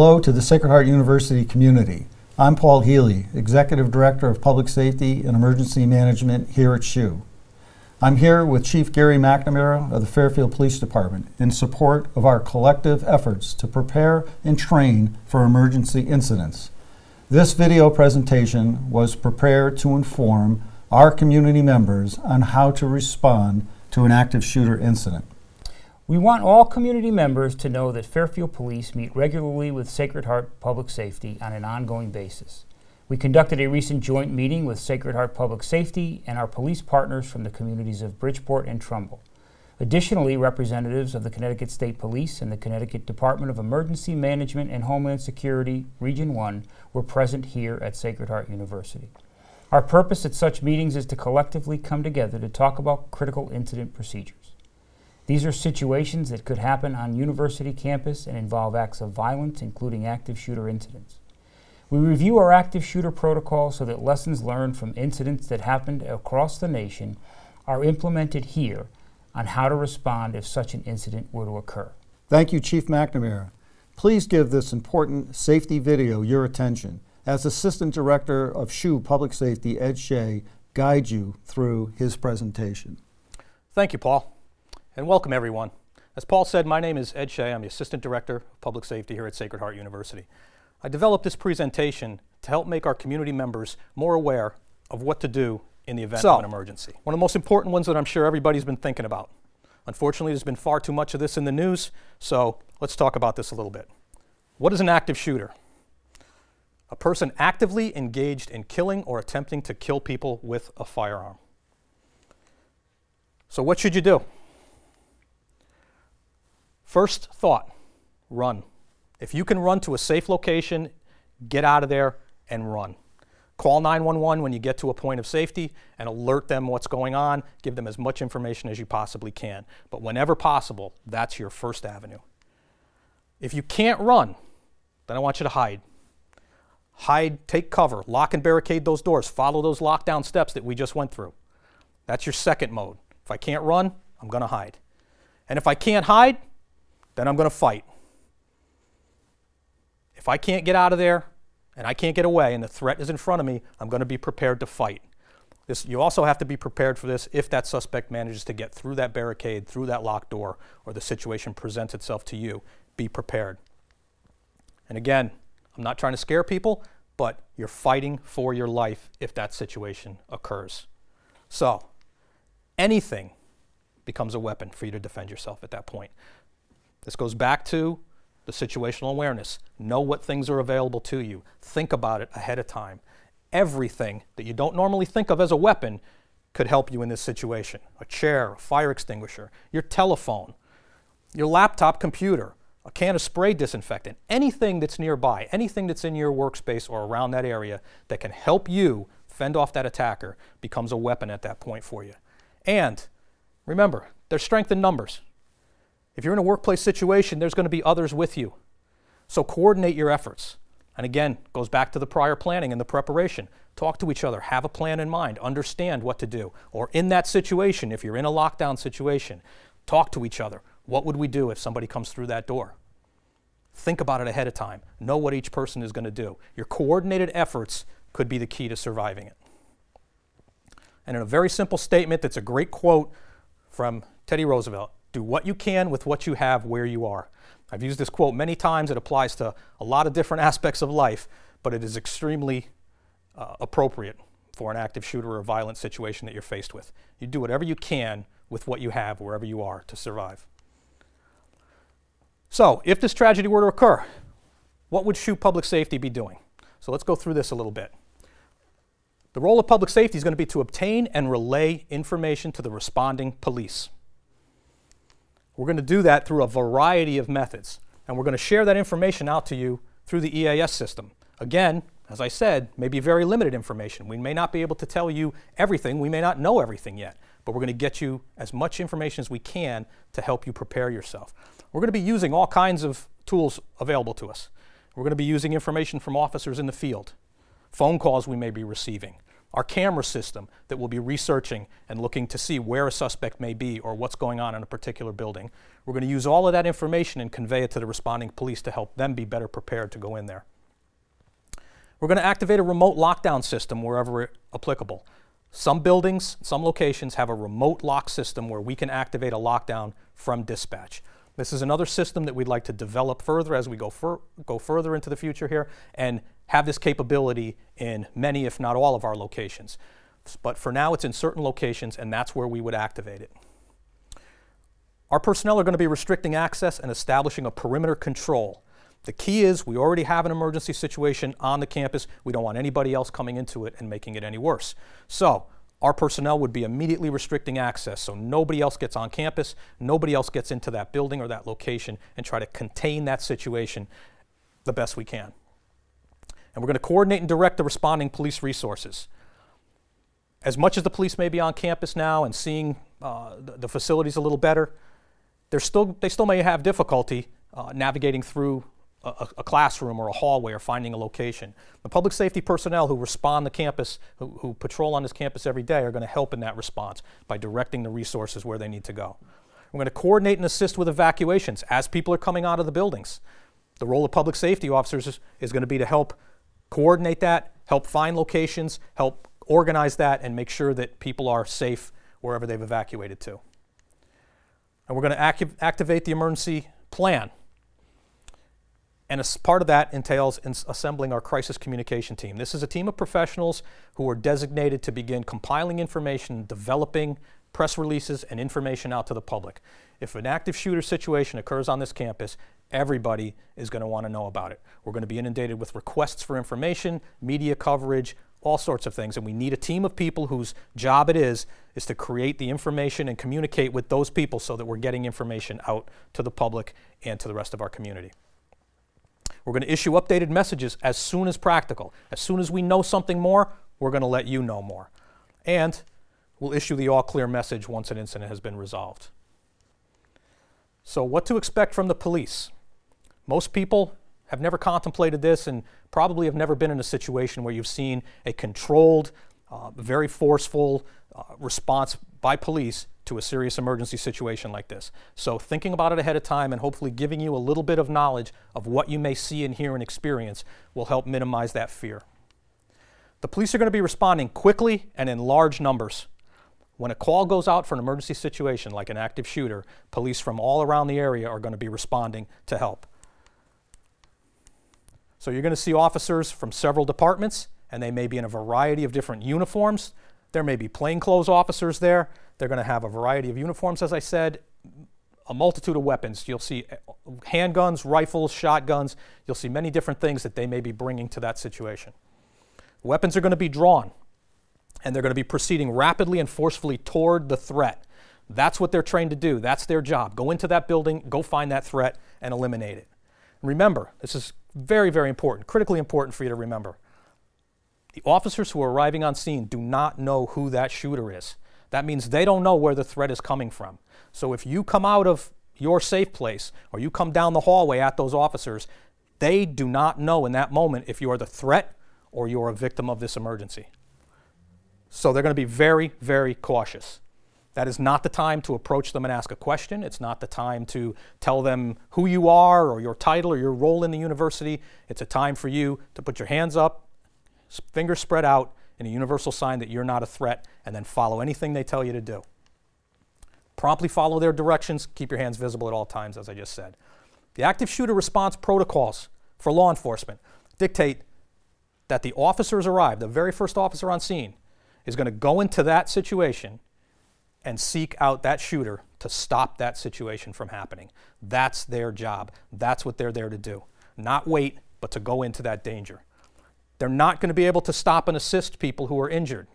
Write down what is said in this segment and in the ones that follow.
Hello to the Sacred Heart University community. I'm Paul Healy, Executive Director of Public Safety and Emergency Management here at SHU. I'm here with Chief Gary McNamara of the Fairfield Police Department in support of our collective efforts to prepare and train for emergency incidents. This video presentation was prepared to inform our community members on how to respond to an active shooter incident. We want all community members to know that Fairfield Police meet regularly with Sacred Heart Public Safety on an ongoing basis. We conducted a recent joint meeting with Sacred Heart Public Safety and our police partners from the communities of Bridgeport and Trumbull. Additionally, representatives of the Connecticut State Police and the Connecticut Department of Emergency Management and Homeland Security, Region 1, were present here at Sacred Heart University. Our purpose at such meetings is to collectively come together to talk about critical incident procedures. These are situations that could happen on university campus and involve acts of violence, including active shooter incidents. We review our active shooter protocol so that lessons learned from incidents that happened across the nation are implemented here on how to respond if such an incident were to occur. Thank you, Chief McNamara. Please give this important safety video your attention as Assistant Director of SHU Public Safety, Ed Shea, guides you through his presentation. Thank you, Paul. And welcome, everyone. As Paul said, my name is Ed Shea. I'm the Assistant Director of Public Safety here at Sacred Heart University. I developed this presentation to help make our community members more aware of what to do in the event of an emergency. One of the most important ones that I'm sure everybody's been thinking about. Unfortunately, there's been far too much of this in the news, so let's talk about this a little bit. What is an active shooter? A person actively engaged in killing or attempting to kill people with a firearm. So what should you do? First thought, run. If you can run to a safe location, get out of there and run. Call 911 when you get to a point of safety and alert them what's going on. Give them as much information as you possibly can. But whenever possible, that's your first avenue. If you can't run, then I want you to hide. Hide, take cover, lock and barricade those doors. Follow those lockdown steps that we just went through. That's your second mode. If I can't run, I'm going to hide. And if I can't hide, then I'm going to fight. If I can't get out of there and I can't get away and the threat is in front of me, I'm going to be prepared to fight. You also have to be prepared for this if that suspect manages to get through that barricade, through that locked door, or the situation presents itself to you. Be prepared. And again, I'm not trying to scare people, but you're fighting for your life if that situation occurs. So, anything becomes a weapon for you to defend yourself at that point. This goes back to the situational awareness. Know what things are available to you. Think about it ahead of time. Everything that you don't normally think of as a weapon could help you in this situation. A chair, a fire extinguisher, your telephone, your laptop computer, a can of spray disinfectant, anything that's nearby, anything that's in your workspace or around that area that can help you fend off that attacker becomes a weapon at that point for you. And remember, there's strength in numbers. If you're in a workplace situation, there's going to be others with you. So coordinate your efforts. And again, goes back to the prior planning and the preparation. Talk to each other, have a plan in mind, understand what to do. Or in that situation, if you're in a lockdown situation, talk to each other. What would we do if somebody comes through that door? Think about it ahead of time. Know what each person is going to do. Your coordinated efforts could be the key to surviving it. And in a very simple statement that's a great quote from Teddy Roosevelt, do what you can with what you have where you are. I've used this quote many times. It applies to a lot of different aspects of life, but it is extremely appropriate for an active shooter or a violent situation that you're faced with. You do whatever you can with what you have wherever you are to survive. So, if this tragedy were to occur, what would SHU Public Safety be doing? So let's go through this a little bit. The role of public safety is going to be to obtain and relay information to the responding police. We're going to do that through a variety of methods, and we're going to share that information out to you through the EAS system. Again, as I said, maybe very limited information. We may not be able to tell you everything. We may not know everything yet, but we're going to get you as much information as we can to help you prepare yourself. We're going to be using all kinds of tools available to us. We're going to be using information from officers in the field, phone calls we may be receiving, our camera system that will be researching and looking to see where a suspect may be or what's going on in a particular building. We're going to use all of that information and convey it to the responding police to help them be better prepared to go in there. We're going to activate a remote lockdown system wherever applicable. Some buildings, some locations have a remote lock system where we can activate a lockdown from dispatch. This is another system that we'd like to develop further as we go further into the future here and have this capability in many, if not all, of our locations. But for now, it's in certain locations, and that's where we would activate it. Our personnel are going to be restricting access and establishing a perimeter control. The key is we already have an emergency situation on the campus. We don't want anybody else coming into it and making it any worse. So our personnel would be immediately restricting access so nobody else gets on campus, nobody else gets into that building or that location, and try to contain that situation the best we can. And we're going to coordinate and direct the responding police resources. As much as the police may be on campus now and seeing the facilities a little better, they still may have difficulty navigating through a classroom or a hallway or finding a location. The public safety personnel who respond to campus, who patrol on this campus every day, are going to help in that response by directing the resources where they need to go. We're going to coordinate and assist with evacuations as people are coming out of the buildings. The role of public safety officers is going to be to help coordinate that, help find locations, help organize that, and make sure that people are safe wherever they've evacuated to. And we're going to activate the emergency plan. And as part of that entails assembling our crisis communication team. This is a team of professionals who are designated to begin compiling information, developing press releases and information out to the public. If an active shooter situation occurs on this campus, everybody is going to want to know about it. We're going to be inundated with requests for information, media coverage, all sorts of things, and we need a team of people whose job it is to create the information and communicate with those people so that we're getting information out to the public and to the rest of our community. We're going to issue updated messages as soon as practical. As soon as we know something more, we're going to let you know more. And we'll issue the all-clear message once an incident has been resolved. So what to expect from the police? Most people have never contemplated this and probably have never been in a situation where you've seen a controlled, very forceful response by police to a serious emergency situation like this. So thinking about it ahead of time and hopefully giving you a little bit of knowledge of what you may see and hear and experience will help minimize that fear. The police are going to be responding quickly and in large numbers. When a call goes out for an emergency situation like an active shooter, police from all around the area are going to be responding to help. So you're going to see officers from several departments, and they may be in a variety of different uniforms. There may be plainclothes officers there. They're going to have a variety of uniforms, as I said, a multitude of weapons. You'll see handguns, rifles, shotguns. You'll see many different things that they may be bringing to that situation. Weapons are going to be drawn, and they're going to be proceeding rapidly and forcefully toward the threat. That's what they're trained to do. That's their job. Go into that building, go find that threat, and eliminate it. Remember, this is very, very important, critically important for you to remember. The officers who are arriving on scene do not know who that shooter is. That means they don't know where the threat is coming from. So if you come out of your safe place or you come down the hallway at those officers, they do not know in that moment if you are the threat or you're a victim of this emergency. So they're going to be very, very cautious. That is not the time to approach them and ask a question. It's not the time to tell them who you are or your title or your role in the university. It's a time for you to put your hands up, fingers spread out in a universal sign that you're not a threat, and then follow anything they tell you to do. Promptly follow their directions. Keep your hands visible at all times, as I just said. The active shooter response protocols for law enforcement dictate that the officers arrive, the very first officer on scene, is going to go into that situation and seek out that shooter to stop that situation from happening. That's their job. That's what they're there to do. Not wait, but to go into that danger. They're not going to be able to stop and assist people who are injured.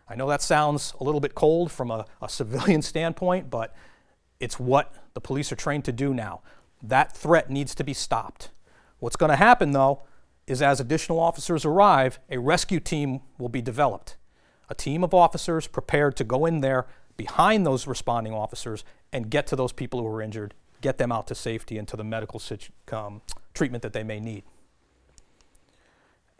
I know that sounds a little bit cold from a civilian standpoint, but it's what the police are trained to do now. That threat needs to be stopped. What's going to happen, though, is as additional officers arrive, a rescue team will be developed. A team of officers prepared to go in there behind those responding officers and get to those people who are injured, get them out to safety and to the medical treatment that they may need.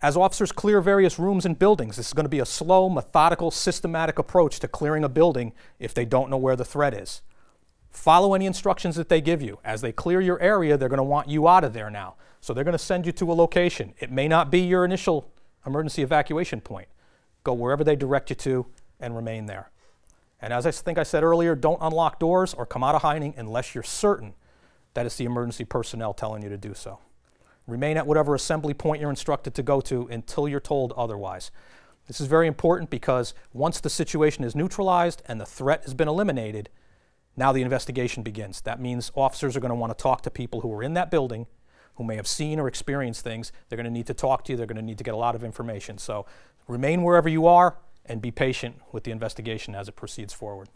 As officers clear various rooms and buildings, this is going to be a slow, methodical, systematic approach to clearing a building if they don't know where the threat is. Follow any instructions that they give you. As they clear your area, they're going to want you out of there now. So they're going to send you to a location. It may not be your initial emergency evacuation point. Go wherever they direct you to and remain there. And as I think I said earlier, don't unlock doors or come out of hiding unless you're certain that it's the emergency personnel telling you to do so. Remain at whatever assembly point you're instructed to go to until you're told otherwise. This is very important because once the situation is neutralized and the threat has been eliminated, now the investigation begins. That means officers are going to want to talk to people who are in that building, who may have seen or experienced things. They're going to need to talk to you. They're going to need to get a lot of information. So remain wherever you are and be patient with the investigation as it proceeds forward.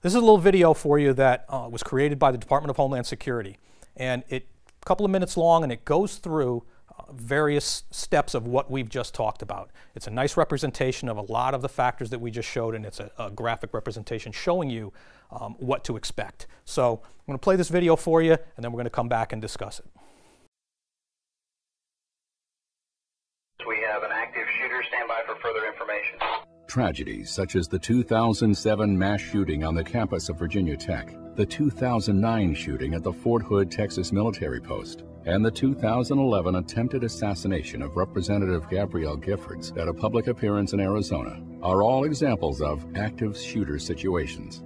This is a little video for you that was created by the Department of Homeland Security. And it's a couple of minutes long, and it goes through various steps of what we've just talked about. It's a nice representation of a lot of the factors that we just showed, and it's a graphic representation showing you what to expect. So I'm going to play this video for you, and then we're going to come back and discuss it. We have an active shooter. Stand by for further information. Tragedies such as the 2007 mass shooting on the campus of Virginia Tech, the 2009 shooting at the Fort Hood, Texas military post, and the 2011 attempted assassination of Representative Gabrielle Giffords at a public appearance in Arizona are all examples of active shooter situations.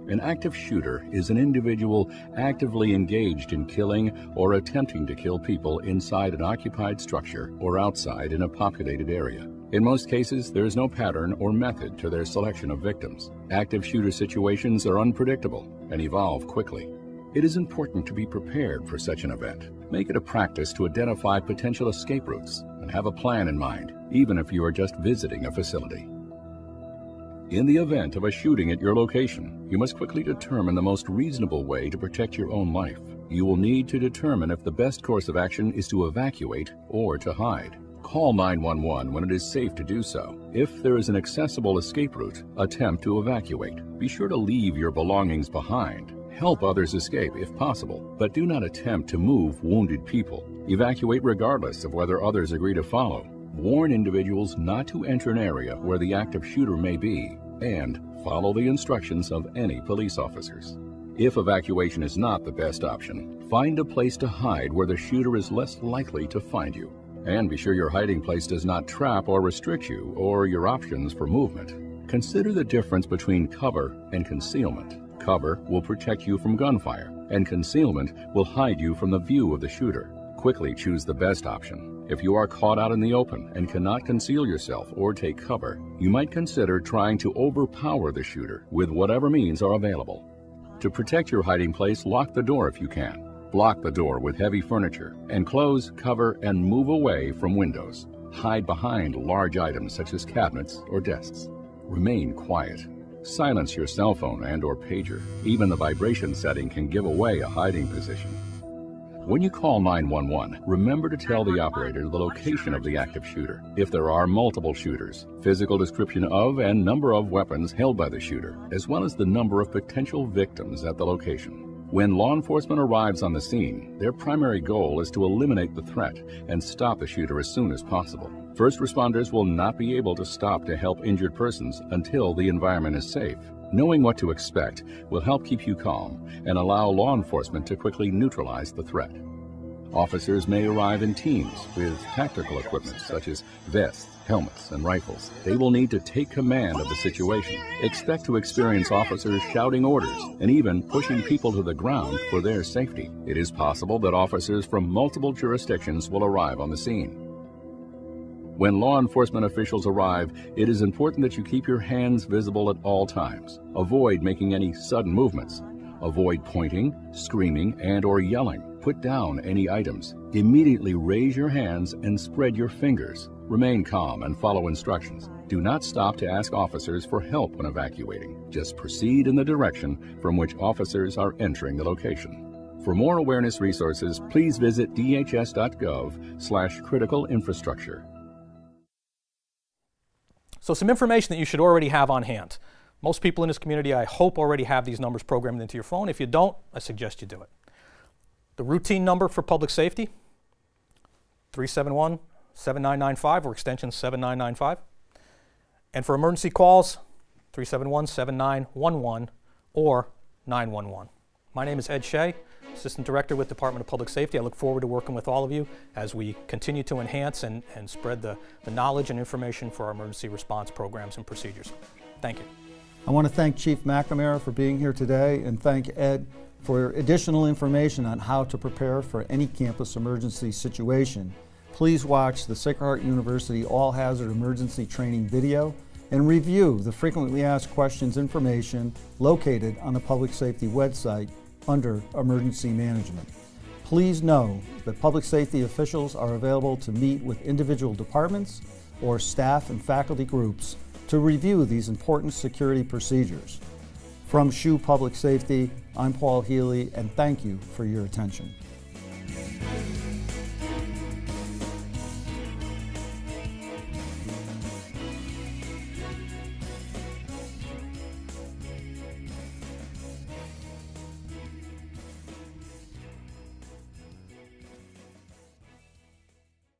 An active shooter is an individual actively engaged in killing or attempting to kill people inside an occupied structure or outside in a populated area. In most cases, there is no pattern or method to their selection of victims. Active shooter situations are unpredictable and evolve quickly. It is important to be prepared for such an event. Make it a practice to identify potential escape routes and have a plan in mind, even if you are just visiting a facility. In the event of a shooting at your location, you must quickly determine the most reasonable way to protect your own life. You will need to determine if the best course of action is to evacuate or to hide. Call 911 when it is safe to do so. If there is an accessible escape route, attempt to evacuate. Be sure to leave your belongings behind. Help others escape if possible, but do not attempt to move wounded people. Evacuate regardless of whether others agree to follow. Warn individuals not to enter an area where the active shooter may be, and follow the instructions of any police officers. If evacuation is not the best option, find a place to hide where the shooter is less likely to find you. And be sure your hiding place does not trap or restrict you or your options for movement. Consider the difference between cover and concealment. Cover will protect you from gunfire, and concealment will hide you from the view of the shooter. Quickly choose the best option. If you are caught out in the open and cannot conceal yourself or take cover, you might consider trying to overpower the shooter with whatever means are available. To protect your hiding place, lock the door if you can. Block the door with heavy furniture, and close, cover, and move away from windows. Hide behind large items such as cabinets or desks. Remain quiet. Silence your cell phone and/or pager. Even the vibration setting can give away a hiding position. When you call 911, remember to tell the operator the location of the active shooter. If there are multiple shooters, physical description of and number of weapons held by the shooter, as well as the number of potential victims at the location. When law enforcement arrives on the scene, their primary goal is to eliminate the threat and stop the shooter as soon as possible. First responders will not be able to stop to help injured persons until the environment is safe. Knowing what to expect will help keep you calm and allow law enforcement to quickly neutralize the threat. Officers may arrive in teams with tactical equipment such as vests, helmets, and rifles. They will need to take command of the situation. Expect to experience officers shouting orders and even pushing people to the ground for their safety. It is possible that officers from multiple jurisdictions will arrive on the scene. When law enforcement officials arrive, it is important that you keep your hands visible at all times. Avoid making any sudden movements. Avoid pointing, screaming, and/or yelling. Put down any items. Immediately raise your hands and spread your fingers. Remain calm and follow instructions. Do not stop to ask officers for help when evacuating. Just proceed in the direction from which officers are entering the location. For more awareness resources, please visit dhs.gov/critical infrastructure. So some information that you should already have on hand. Most people in this community, I hope, already have these numbers programmed into your phone. If you don't, I suggest you do it. The routine number for public safety, 371-7995 or extension 7995. And for emergency calls, 371-7911 or 911. My name is Ed Shea, Assistant Director with Department of Public Safety. I look forward to working with all of you as we continue to enhance and spread the knowledge and information for our emergency response programs and procedures. Thank you. I want to thank Chief McNamara for being here today and thank Ed for additional information on how to prepare for any campus emergency situation. Please watch the Sacred Heart University All Hazard Emergency Training video and review the frequently asked questions information located on the Public Safety website under Emergency Management. Please know that public safety officials are available to meet with individual departments or staff and faculty groups to review these important security procedures. From SHU Public Safety, I'm Paul Healy, and thank you for your attention.